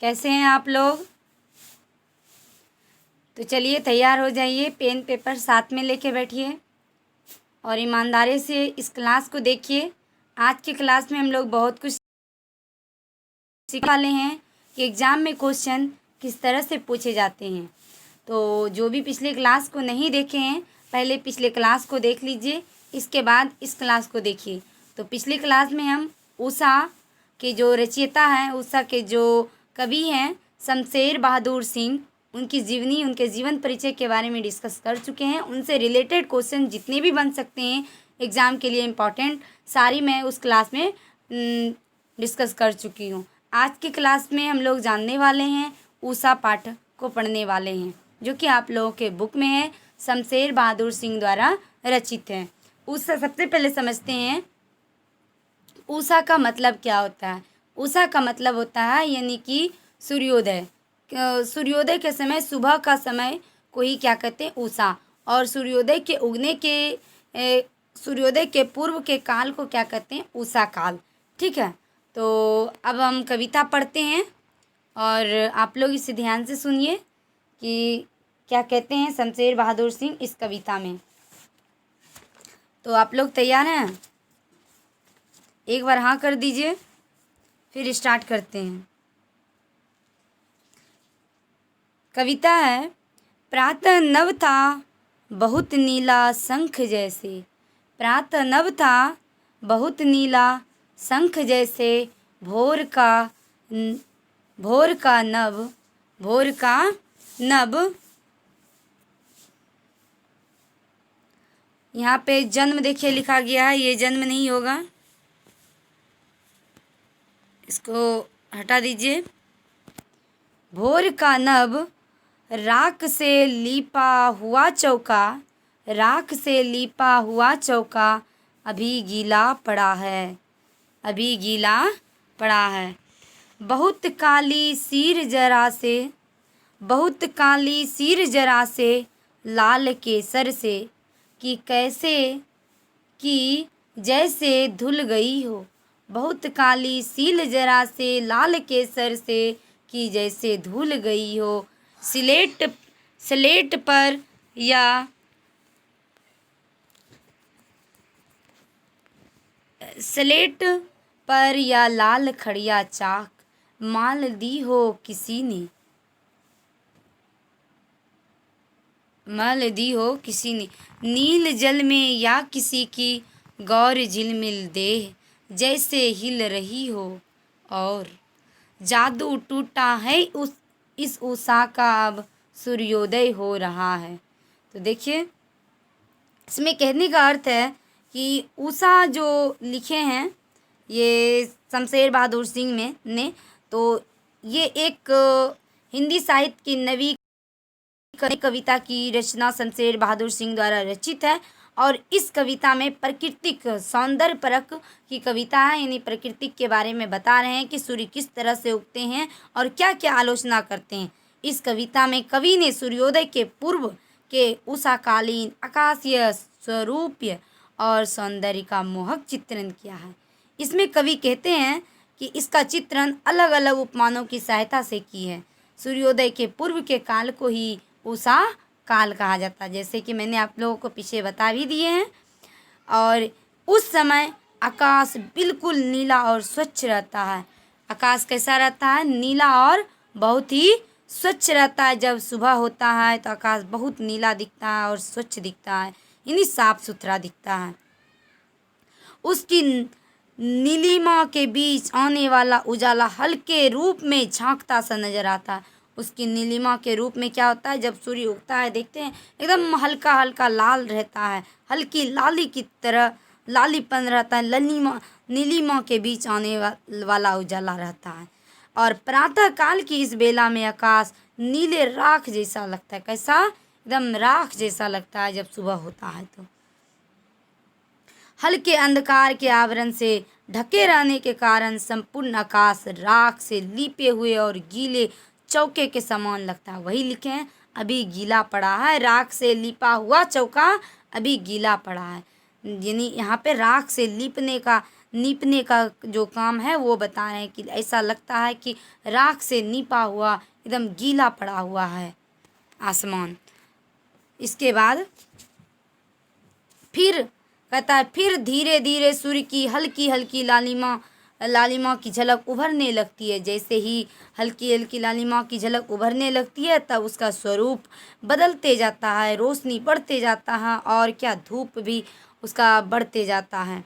कैसे हैं आप लोग? तो चलिए तैयार हो जाइए, पेन पेपर साथ में लेके बैठिए और ईमानदारी से इस क्लास को देखिए। आज की क्लास में हम लोग बहुत कुछ सीखने वाले हैं कि एग्ज़ाम में क्वेश्चन किस तरह से पूछे जाते हैं। तो जो भी पिछले क्लास को नहीं देखे हैं, पहले पिछले क्लास को देख लीजिए, इसके बाद इस क्लास को देखिए। तो पिछली क्लास में हम उषा के जो रचयिता हैं, उषा के जो कवि हैं शमशेर बहादुर सिंह, उनकी जीवनी, उनके जीवन परिचय के बारे में डिस्कस कर चुके हैं। उनसे रिलेटेड क्वेश्चन जितने भी बन सकते हैं एग्ज़ाम के लिए इम्पॉर्टेंट, सारी मैं उस क्लास में डिस्कस कर चुकी हूँ। आज की क्लास में हम लोग जानने वाले हैं, उषा पाठक को पढ़ने वाले हैं, जो कि आप लोगों के बुक में है, शमशेर बहादुर सिंह द्वारा रचित है। उषा सबसे पहले समझते हैं उषा का मतलब क्या होता है। उषा का मतलब होता है यानी कि सूर्योदय। सूर्योदय के समय, सुबह का समय को ही क्या कहते हैं, उषा। और सूर्योदय के उगने के सूर्योदय के पूर्व के काल को क्या कहते हैं, उषा काल। ठीक है, तो अब हम कविता पढ़ते हैं और आप लोग इसे ध्यान से सुनिए कि क्या कहते हैं शमशेर बहादुर सिंह इस कविता में। तो आप लोग तैयार हैं? एक बार हाँ कर दीजिए, फिर स्टार्ट करते हैं। कविता है, प्रातः नभ था बहुत नीला शंख जैसे। प्रातः नभ था बहुत नीला शंख जैसे, भोर का नभ। यहाँ पे जन्म देखिए लिखा गया है, ये जन्म नहीं होगा, इसको हटा दीजिए। भोर का नभ राख से लीपा हुआ चौका, राख से लीपा हुआ चौका अभी गीला पड़ा है, अभी गीला पड़ा है। बहुत काली सिर जरा से, बहुत काली सिर जरा से लाल केसर से, कि कैसे कि जैसे धुल गई हो। बहुत काली सील जरा से लाल केसर से, कि जैसे धुल गई हो। स्लेट स्लेट पर या स्लेट पर या लाल खड़िया चाक माल दी हो किसी ने, माल दी हो किसी ने। नील जल में या किसी की गौर झिलमिल देह जैसे हिल रही हो, और जादू टूटा है इस उषा का अब सूर्योदय हो रहा है। तो देखिए, इसमें कहने का अर्थ है कि उषा जो लिखे हैं ये शमशेर बहादुर सिंह ने, तो ये एक हिंदी साहित्य की नवी कविता की रचना शमशेर बहादुर सिंह द्वारा रचित है। और इस कविता में प्राकृतिक सौंदर्य परक की कविता है, यानी प्रकृति के बारे में बता रहे हैं कि सूर्य किस तरह से उगते हैं और क्या क्या आलोचना करते हैं। इस कविता में कवि ने सूर्योदय के पूर्व के उषाकालीन आकाशीय स्वरूप और सौंदर्य का मोहक चित्रण किया है। इसमें कवि कहते हैं कि इसका चित्रण अलग अलग उपमानों की सहायता से की है। सूर्योदय के पूर्व के काल को ही उषा काल कहा जाता है, जैसे कि मैंने आप लोगों को पीछे बता भी दिए हैं। और उस समय आकाश बिल्कुल नीला और स्वच्छ रहता है। आकाश कैसा रहता है? नीला और बहुत ही स्वच्छ रहता है। जब सुबह होता है तो आकाश बहुत नीला दिखता है और स्वच्छ दिखता है, यानी साफ सुथरा दिखता है। उसकी नीलिमा के बीच आने वाला उजाला हल्के रूप में झांकता सा नजर आता है। उसकी नीलिमा के रूप में क्या होता है, जब सूर्य उगता है देखते हैं एकदम हल्का हल्का लाल रहता है, हल्की लाली की तरह लालीपन रहता है। नीलिमा के बीच आने वाला उजाला रहता है। और प्रातः काल की इस बेला में आकाश नीले राख जैसा लगता है। कैसा? एकदम राख जैसा लगता है जब सुबह होता है। तो हल्के अंधकार के आवरण से ढके रहने के कारण संपूर्ण आकाश राख से लीपे हुए और गीले चौके के समान लगता है। वही लिखे हैं, अभी गीला पड़ा है। राख से लिपा हुआ चौका अभी गीला पड़ा है, यानी यहाँ पे राख से लीपने का नीपने का जो काम है वो बता रहे हैं कि ऐसा लगता है कि राख से नीपा हुआ एकदम गीला पड़ा हुआ है आसमान। इसके बाद फिर कहता है, फिर धीरे धीरे सूर्य की हल्की हल्की लालिमा लालिमा की झलक उभरने लगती है। जैसे ही हल्की हल्की लालिमा की झलक उभरने लगती है तब उसका स्वरूप बदलते जाता है, रोशनी बढ़ते जाता है और क्या धूप भी उसका बढ़ते जाता है।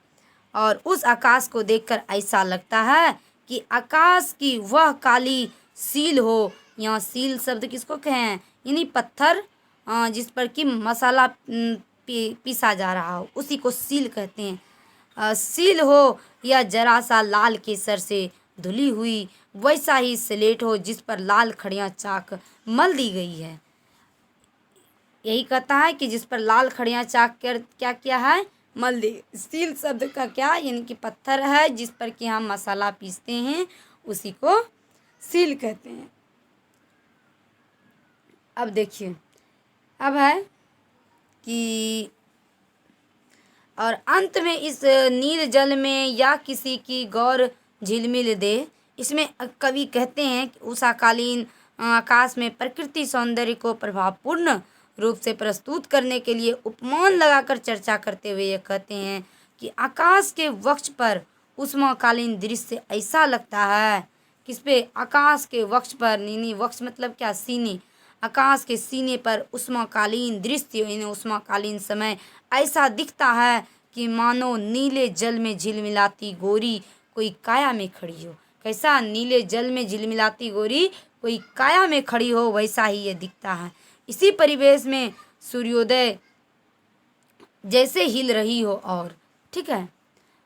और उस आकाश को देखकर ऐसा लगता है कि आकाश की वह काली सील हो। यहाँ सील शब्द किसको कहें, यानी पत्थर जिस पर कि मसाला पीसा जा रहा हो उसी को सील कहते हैं। सील हो या जरा सा लाल केसर से धुली हुई वैसा ही स्लेट हो जिस पर लाल खड़ियाँ चाक मल दी गई है। यही कहता है कि जिस पर लाल खड़ियाँ चाक कर क्या किया है, मल दी। सील शब्द का क्या, यानी कि पत्थर है जिस पर कि हम मसाला पीसते हैं उसी को सील कहते हैं। अब देखिए, अब है कि और अंत में इस नील जल में या किसी की गौर झिलमिल दे। इसमें कवि कहते हैं कि उषाकालीन आकाश में प्रकृति सौंदर्य को प्रभावपूर्ण रूप से प्रस्तुत करने के लिए उपमान लगाकर चर्चा करते हुए ये कहते हैं कि आकाश के वक्ष पर उष्माकालीन दृश्य ऐसा लगता है, किस पे, आकाश के वक्ष पर, नीनी वक्ष मतलब क्या, सीने, आकाश के सीने पर उष्माकालीन दृश्य यानी उष्माकालीन समय ऐसा दिखता है कि मानो नीले जल में झिलमिलाती गोरी कोई काया में खड़ी हो। कैसा, नीले जल में झिलमिलाती गोरी कोई काया में खड़ी हो वैसा ही ये दिखता है। इसी परिवेश में सूर्योदय जैसे हिल रही हो। और ठीक है,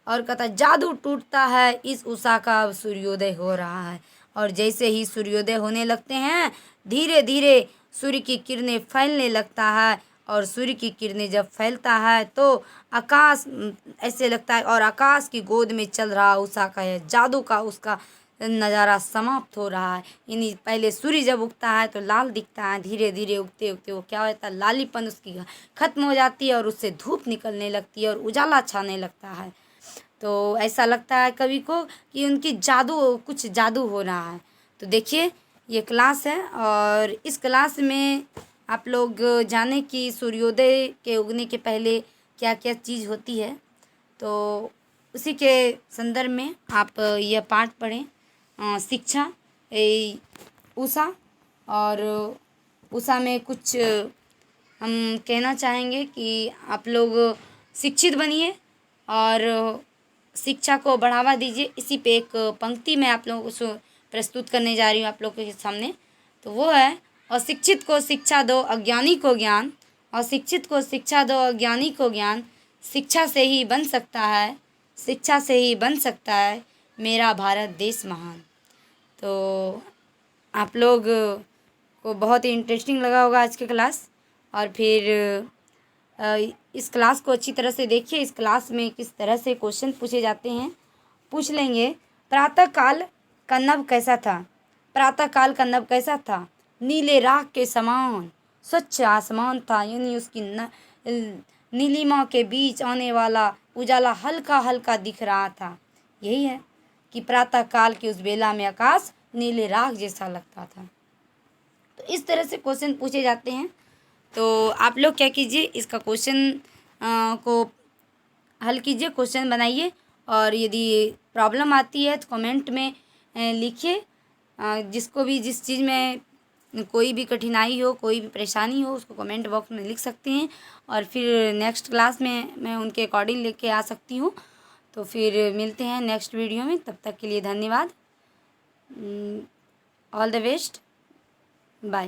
और कहता जादू टूटता है इस उषा का सूर्योदय हो रहा है। और जैसे ही सूर्योदय होने लगते हैं धीरे धीरे सूर्य की किरणें फैलने लगता है। और सूर्य की किरणें जब फैलता है तो आकाश ऐसे लगता है और आकाश की गोद में चल रहा उषा का यह जादू का उसका नज़ारा समाप्त हो रहा है। यानी पहले सूर्य जब उगता है तो लाल दिखता है, धीरे धीरे उगते उगते वो क्या होता है, लालीपन उसकी खत्म हो जाती है और उससे धूप निकलने लगती है और उजाला छाने लगता है। तो ऐसा लगता है कवि को कि उनकी कुछ जादू हो रहा है। तो देखिए, ये क्लास है और इस क्लास में आप लोग जाने कि सूर्योदय के उगने के पहले क्या क्या चीज़ होती है, तो उसी के संदर्भ में आप यह पाठ पढ़ें, शिक्षा उषा। और उषा में कुछ हम कहना चाहेंगे कि आप लोग शिक्षित बनिए और शिक्षा को बढ़ावा दीजिए। इसी पे एक पंक्ति मैं आप लोगों को प्रस्तुत करने जा रही हूँ आप लोगों के सामने। तो वो है, अशिक्षित को शिक्षा दो अज्ञानी को ज्ञान, अशिक्षित को शिक्षा दो अज्ञानी को ज्ञान, शिक्षा से ही बन सकता है, शिक्षा से ही बन सकता है मेरा भारत देश महान। तो आप लोग को बहुत ही इंटरेस्टिंग लगा होगा आज की क्लास। और फिर इस क्लास को अच्छी तरह से देखिए। इस क्लास में किस तरह से क्वेश्चन पूछे जाते हैं, पूछ लेंगे। प्रातःकाल का नभ कैसा था, प्रातःकाल का नभ कैसा था, नीले राख के समान स्वच्छ आसमान था। यानी उसकी नीलिमा के बीच आने वाला उजाला हल्का हल्का दिख रहा था। यही है कि प्रातःकाल की उस बेला में आकाश नीले राख जैसा लगता था। तो इस तरह से क्वेश्चन पूछे जाते हैं। तो आप लोग क्या कीजिए, इसका क्वेश्चन को हल कीजिए, क्वेश्चन बनाइए। और यदि प्रॉब्लम आती है तो कमेंट में लिखिए। जिसको भी जिस चीज़ में कोई भी कठिनाई हो, कोई भी परेशानी हो, उसको कमेंट बॉक्स में लिख सकते हैं। और फिर नेक्स्ट क्लास में मैं उनके अकॉर्डिंग लेके आ सकती हूँ। तो फिर मिलते हैं नेक्स्ट वीडियो में, तब तक के लिए धन्यवाद। All the best, bye.